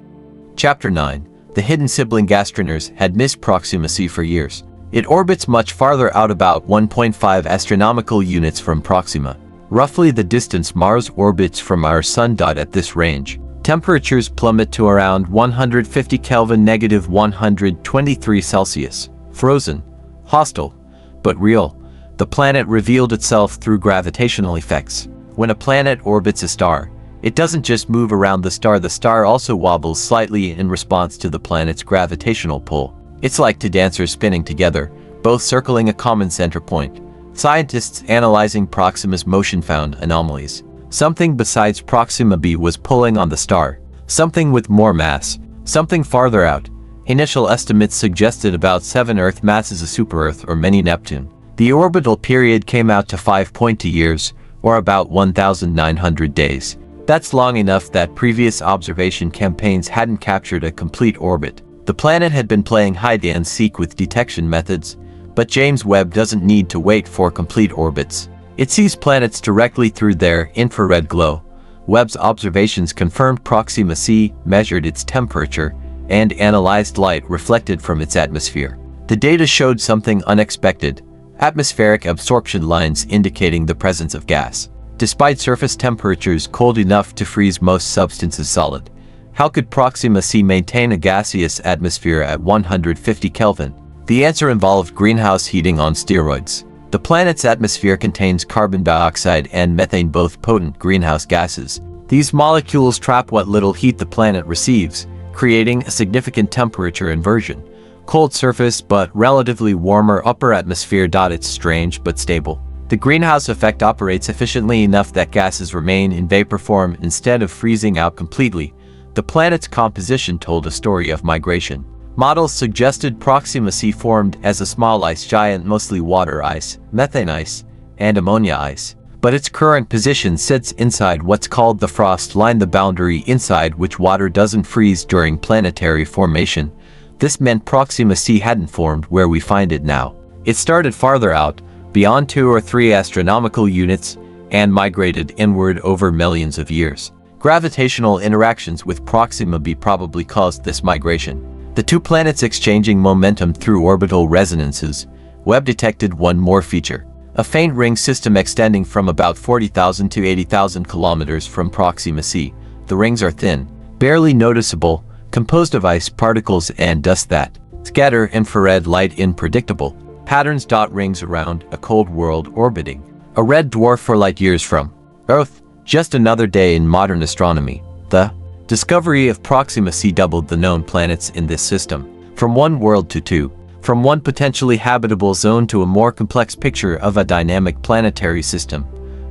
Chapter 9. The hidden sibling Gastroners had missed Proxima c for years. It orbits much farther out, about 1.5 astronomical units from Proxima, roughly the distance Mars orbits from our Sun. At this range, temperatures plummet to around 150 Kelvin (-123 Celsius). Frozen, hostile, but real. The planet revealed itself through gravitational effects. When a planet orbits a star, it doesn't just move around the star also wobbles slightly in response to the planet's gravitational pull. It's like two dancers spinning together, both circling a common center point. Scientists analyzing Proxima's motion found anomalies. Something besides Proxima b was pulling on the star. Something with more mass. Something farther out. Initial estimates suggested about 7 Earth masses, a super-Earth or mini Neptune. The orbital period came out to 5.2 years, or about 1,900 days. That's long enough that previous observation campaigns hadn't captured a complete orbit. The planet had been playing hide and seek with detection methods, but James Webb doesn't need to wait for complete orbits. It sees planets directly through their infrared glow. Webb's observations confirmed Proxima c, measured its temperature, and analyzed light reflected from its atmosphere. The data showed something unexpected: atmospheric absorption lines indicating the presence of gas. Despite surface temperatures cold enough to freeze most substances solid, how could Proxima c maintain a gaseous atmosphere at 150 Kelvin? The answer involved greenhouse heating on steroids. The planet's atmosphere contains carbon dioxide and methane, both potent greenhouse gases. These molecules trap what little heat the planet receives, creating a significant temperature inversion. Cold surface but relatively warmer upper atmosphere. It's strange but stable. The greenhouse effect operates efficiently enough that gases remain in vapor form instead of freezing out completely. The planet's composition told a story of migration. Models suggested Proxima c formed as a small ice giant, mostly water ice, methane ice, and ammonia ice. But its current position sits inside what's called the frost line, the boundary inside which water doesn't freeze during planetary formation. This meant Proxima c hadn't formed where we find it now. It started farther out, beyond 2 or 3 astronomical units, and migrated inward over millions of years. Gravitational interactions with Proxima b probably caused this migration. The two planets exchanging momentum through orbital resonances. Webb detected one more feature: a faint ring system extending from about 40,000 to 80,000 kilometers from Proxima c. The rings are thin, barely noticeable, composed of ice particles and dust that scatter infrared light in predictable patterns. Rings around a cold world orbiting a red dwarf for light years from Earth. Just another day in modern astronomy. The discovery of Proxima c doubled the known planets in this system, from one world to two, from one potentially habitable zone to a more complex picture of a dynamic planetary system.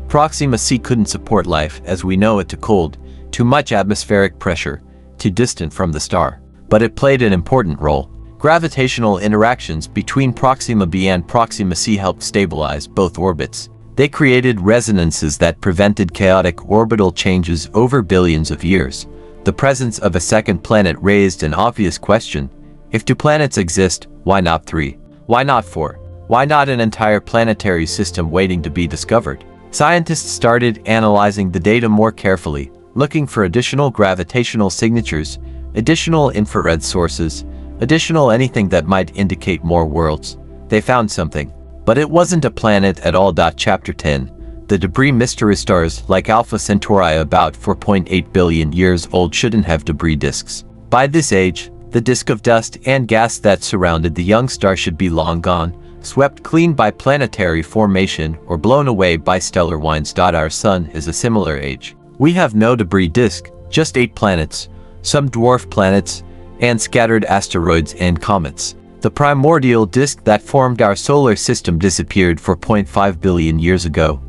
Proxima c couldn't support life as we know it, too cold, too much atmospheric pressure, too distant from the star. But it played an important role. Gravitational interactions between Proxima b and Proxima c helped stabilize both orbits. They created resonances that prevented chaotic orbital changes over billions of years. The presence of a second planet raised an obvious question: if two planets exist, why not 3? Why not 4? Why not an entire planetary system waiting to be discovered? Scientists started analyzing the data more carefully, looking for additional gravitational signatures, additional infrared sources, additional anything that might indicate more worlds. They found something. But it wasn't a planet at all. Chapter 10. The debris mystery. Stars like Alpha Centauri, about 4.8 billion years old, shouldn't have debris disks. By this age, the disk of dust and gas that surrounded the young star should be long gone, swept clean by planetary formation or blown away by stellar winds. Our sun is a similar age. We have no debris disk, just 8 planets, some dwarf planets, and scattered asteroids and comets. The primordial disk that formed our solar system disappeared 4.5 billion years ago.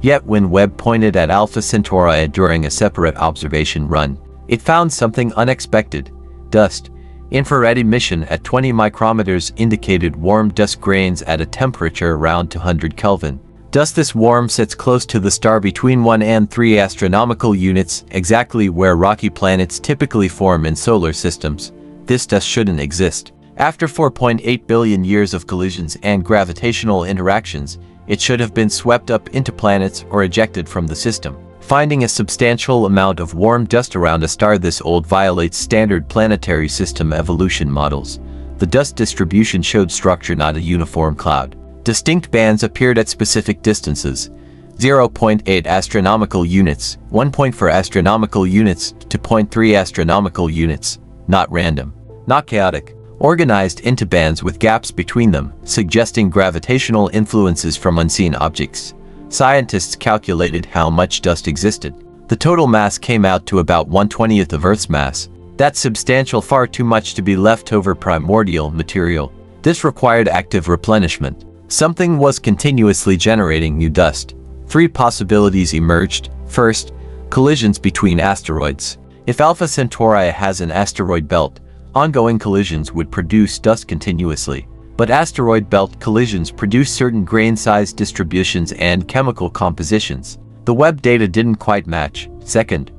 Yet when Webb pointed at Alpha Centauri during a separate observation run, it found something unexpected: dust. Infrared emission at 20 micrometers indicated warm dust grains at a temperature around 200 Kelvin. Dust this warm sits close to the star between 1 and 3 astronomical units, exactly where rocky planets typically form in solar systems. This dust shouldn't exist. After 4.8 billion years of collisions and gravitational interactions, it should have been swept up into planets or ejected from the system. Finding a substantial amount of warm dust around a star this old violates standard planetary system evolution models. The dust distribution showed structure, not a uniform cloud. Distinct bands appeared at specific distances: 0.8 astronomical units, 1.4 astronomical units to 0.3 astronomical units. Not random, not chaotic. Organized into bands with gaps between them, suggesting gravitational influences from unseen objects. Scientists calculated how much dust existed. The total mass came out to about 1/20th of Earth's mass. That's substantial, far too much to be leftover primordial material. This required active replenishment. Something was continuously generating new dust. 3 possibilities emerged. First, collisions between asteroids. If Alpha Centauri has an asteroid belt, ongoing collisions would produce dust continuously. But asteroid belt collisions produce certain grain-size distributions and chemical compositions. The Webb data didn't quite match. Second,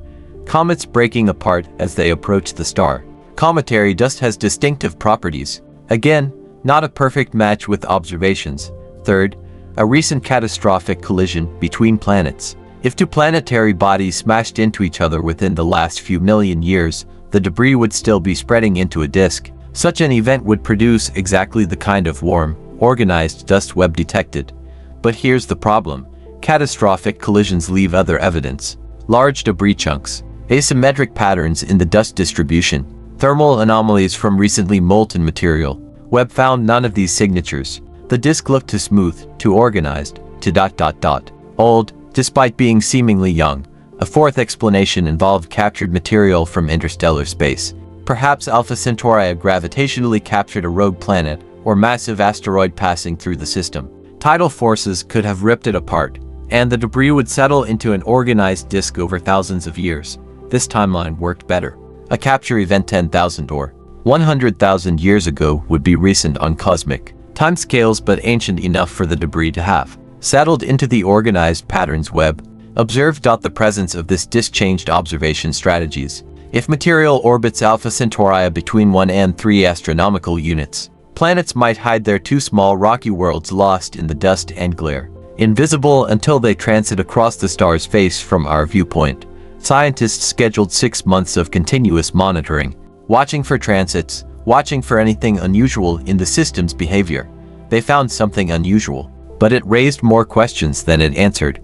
comets breaking apart as they approach the star. Cometary dust has distinctive properties. Again, not a perfect match with observations. Third, a recent catastrophic collision between planets. If 2 planetary bodies smashed into each other within the last few million years, the debris would still be spreading into a disk. Such an event would produce exactly the kind of warm, organized dust Webb detected. But here's the problem. Catastrophic collisions leave other evidence. Large debris chunks, asymmetric patterns in the dust distribution, thermal anomalies from recently molten material. Webb found none of these signatures. The disk looked too smooth, too organized, too old, despite being seemingly young. A fourth explanation involved captured material from interstellar space. Perhaps Alpha Centauri gravitationally captured a rogue planet or massive asteroid passing through the system. Tidal forces could have ripped it apart, and the debris would settle into an organized disk over thousands of years. This timeline worked better. A capture event 10,000 or 100,000 years ago would be recent on cosmic timescales but ancient enough for the debris to have settled into the organized patterns Webb observed. The presence of this disk changed observation strategies. If material orbits Alpha Centauri between 1 and 3 astronomical units, planets might hide their two small rocky worlds lost in the dust and glare, invisible until they transit across the star's face from our viewpoint. Scientists scheduled 6 months of continuous monitoring, watching for transits, watching for anything unusual in the system's behavior. They found something unusual, but it raised more questions than it answered.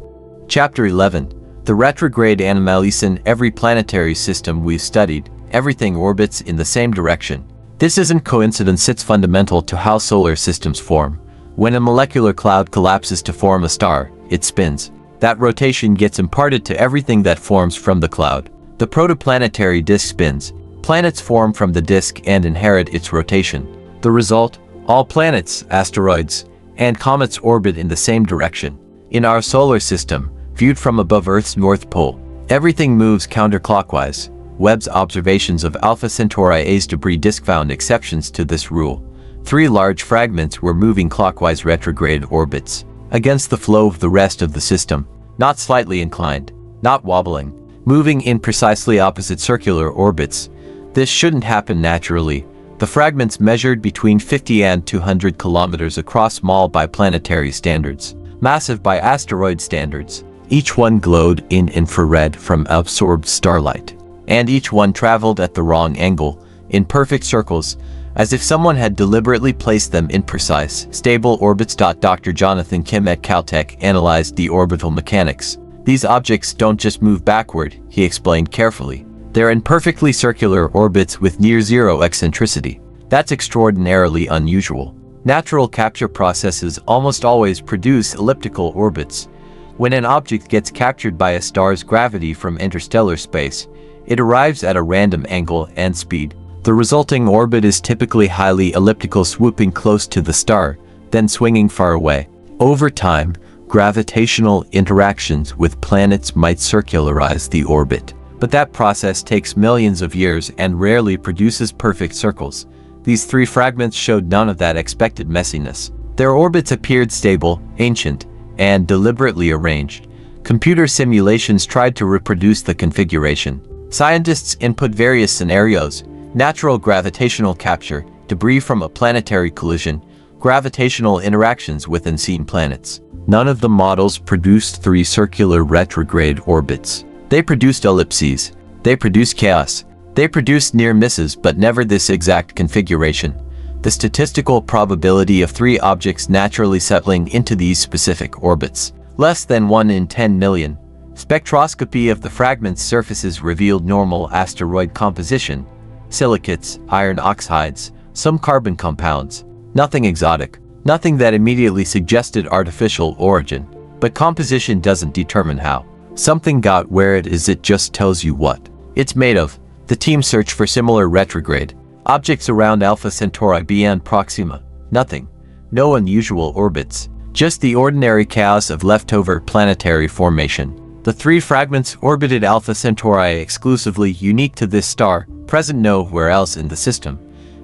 Chapter 11. The retrograde anomalies. In every planetary system we've studied, everything orbits in the same direction. This isn't coincidence, it's fundamental to how solar systems form. When a molecular cloud collapses to form a star, it spins. That rotation gets imparted to everything that forms from the cloud. The protoplanetary disk spins. Planets form from the disk and inherit its rotation. The result? All planets, asteroids, and comets orbit in the same direction. In our solar system, viewed from above Earth's north pole, everything moves counterclockwise. Webb's observations of Alpha Centauri's debris disk found exceptions to this rule. 3 large fragments were moving clockwise retrograde orbits against the flow of the rest of the system, not slightly inclined, not wobbling, moving in precisely opposite circular orbits. This shouldn't happen naturally. The fragments measured between 50 and 200 kilometers across, small by planetary standards, massive by asteroid standards. Each one glowed in infrared from absorbed starlight, and each one traveled at the wrong angle, in perfect circles, as if someone had deliberately placed them in precise, stable orbits. Dr. Jonathan Kim at Caltech analyzed the orbital mechanics. These objects don't just move backward, he explained carefully. They're in perfectly circular orbits with near-zero eccentricity. That's extraordinarily unusual. Natural capture processes almost always produce elliptical orbits. When an object gets captured by a star's gravity from interstellar space, it arrives at a random angle and speed. The resulting orbit is typically highly elliptical, swooping close to the star, then swinging far away. Over time, gravitational interactions with planets might circularize the orbit, but that process takes millions of years and rarely produces perfect circles. These 3 fragments showed none of that expected messiness. Their orbits appeared stable, ancient, and deliberately arranged. Computer simulations tried to reproduce the configuration. Scientists input various scenarios: natural gravitational capture, debris from a planetary collision, gravitational interactions with unseen planets. None of the models produced 3 circular retrograde orbits. They produced ellipses. They produced chaos. They produced near misses, but never this exact configuration. The statistical probability of 3 objects naturally settling into these specific orbits, less than 1 in 10 million. Spectroscopy of the fragments' surfaces revealed normal asteroid composition: silicates, iron oxides, some carbon compounds. Nothing exotic, nothing that immediately suggested artificial origin. But composition doesn't determine how something got where it is, it just tells you what it's made of. The team searched for similar retrograde objects around Alpha Centauri b and Proxima. Nothing. No unusual orbits. Just the ordinary chaos of leftover planetary formation. The 3 fragments orbited Alpha Centauri exclusively, unique to this star, present nowhere else in the system.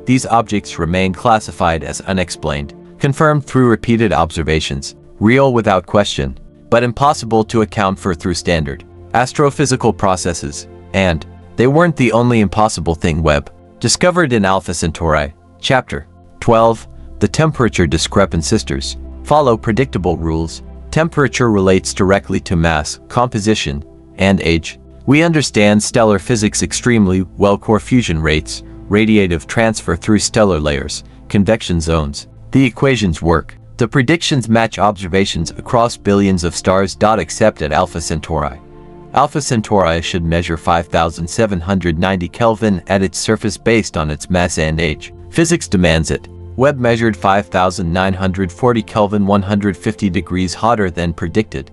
These objects remain classified as unexplained, confirmed through repeated observations, real without question, but impossible to account for through standard astrophysical processes. And they weren't the only impossible thing Webb discovered in Alpha Centauri. Chapter 12. The temperature discrepancies follow predictable rules. Temperature relates directly to mass, composition, and age. We understand stellar physics extremely well: core fusion rates, radiative transfer through stellar layers, convection zones. The equations work. The predictions match observations across billions of stars. Except at Alpha Centauri. Alpha Centauri should measure 5,790 Kelvin at its surface based on its mass and age. Physics demands it. Webb measured 5,940 Kelvin, 150 degrees hotter than predicted.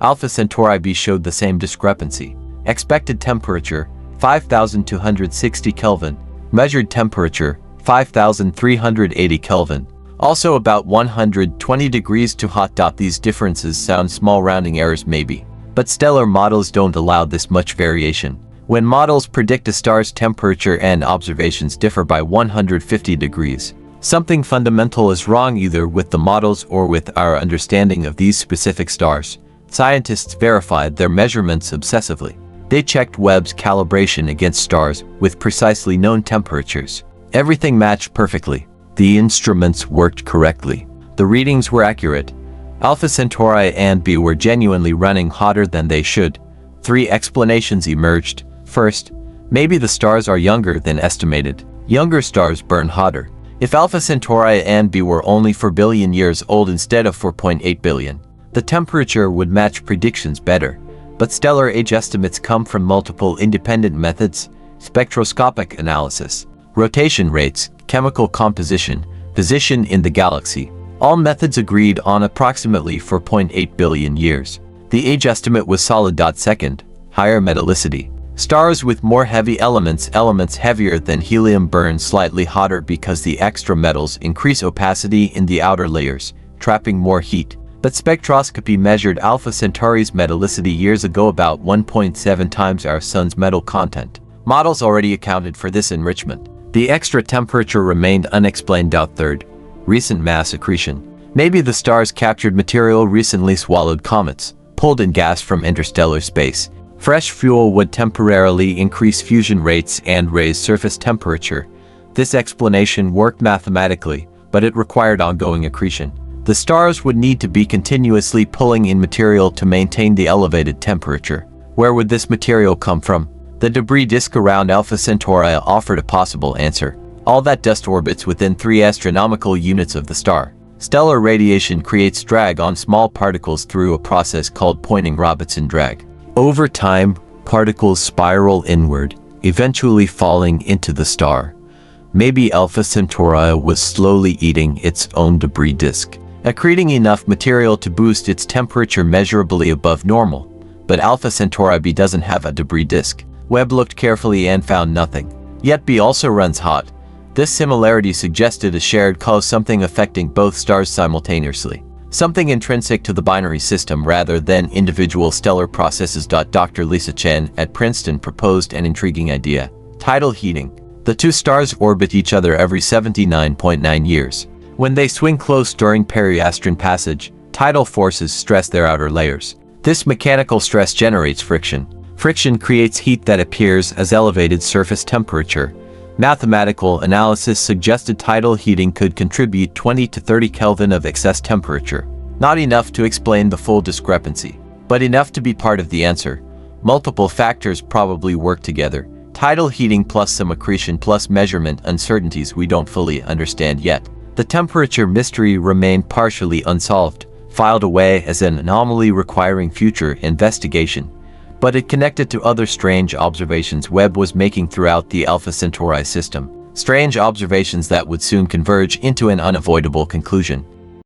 Alpha Centauri B showed the same discrepancy. Expected temperature, 5,260 Kelvin. Measured temperature, 5,380 Kelvin. Also about 120 degrees too hot. These differences sound small, rounding errors maybe. But stellar models don't allow this much variation. When models predict a star's temperature and observations differ by 150 degrees, something fundamental is wrong either with the models or with our understanding of these specific stars. Scientists verified their measurements obsessively. They checked Webb's calibration against stars with precisely known temperatures. Everything matched perfectly. The instruments worked correctly. The readings were accurate. Alpha Centauri and B were genuinely running hotter than they should. 3 explanations emerged. First, maybe the stars are younger than estimated. Younger stars burn hotter. If Alpha Centauri and B were only 4 billion years old instead of 4.8 billion, the temperature would match predictions better. But stellar age estimates come from multiple independent methods: spectroscopic analysis, rotation rates, chemical composition, position in the galaxy. All methods agreed on approximately 4.8 billion years. The age estimate was solid. Second, higher metallicity. Stars with more heavy elements heavier than helium burn slightly hotter because the extra metals increase opacity in the outer layers, trapping more heat. But spectroscopy measured Alpha Centauri's metallicity years ago, about 1.7 times our Sun's metal content. Models already accounted for this enrichment. The extra temperature remained unexplained. Third, recent mass accretion. Maybe the stars captured material recently swallowed comets, pulled in gas from interstellar space. Fresh fuel would temporarily increase fusion rates and raise surface temperature. This explanation worked mathematically, but it required ongoing accretion. The stars would need to be continuously pulling in material to maintain the elevated temperature. Where would this material come from? The debris disk around Alpha Centauri offered a possible answer. All that dust orbits within 3 astronomical units of the star. Stellar radiation creates drag on small particles through a process called Poynting-Robertson drag. Over time, particles spiral inward, eventually falling into the star. Maybe Alpha Centauri was slowly eating its own debris disk, accreting enough material to boost its temperature measurably above normal. But Alpha Centauri B doesn't have a debris disk. Webb looked carefully and found nothing. Yet B also runs hot. This similarity suggested a shared cause, something affecting both stars simultaneously. Something intrinsic to the binary system rather than individual stellar processes. Dr. Lisa Chen at Princeton proposed an intriguing idea: tidal heating. The 2 stars orbit each other every 79.9 years. When they swing close during periastron passage, tidal forces stress their outer layers. This mechanical stress generates friction. Friction creates heat that appears as elevated surface temperature. Mathematical analysis suggested tidal heating could contribute 20 to 30 Kelvin of excess temperature. Not enough to explain the full discrepancy, but enough to be part of the answer. Multiple factors probably work together: tidal heating plus some accretion plus measurement uncertainties we don't fully understand yet. The temperature mystery remained partially unsolved, filed away as an anomaly requiring future investigation. But it connected to other strange observations Webb was making throughout the Alpha Centauri system. Strange observations that would soon converge into an unavoidable conclusion.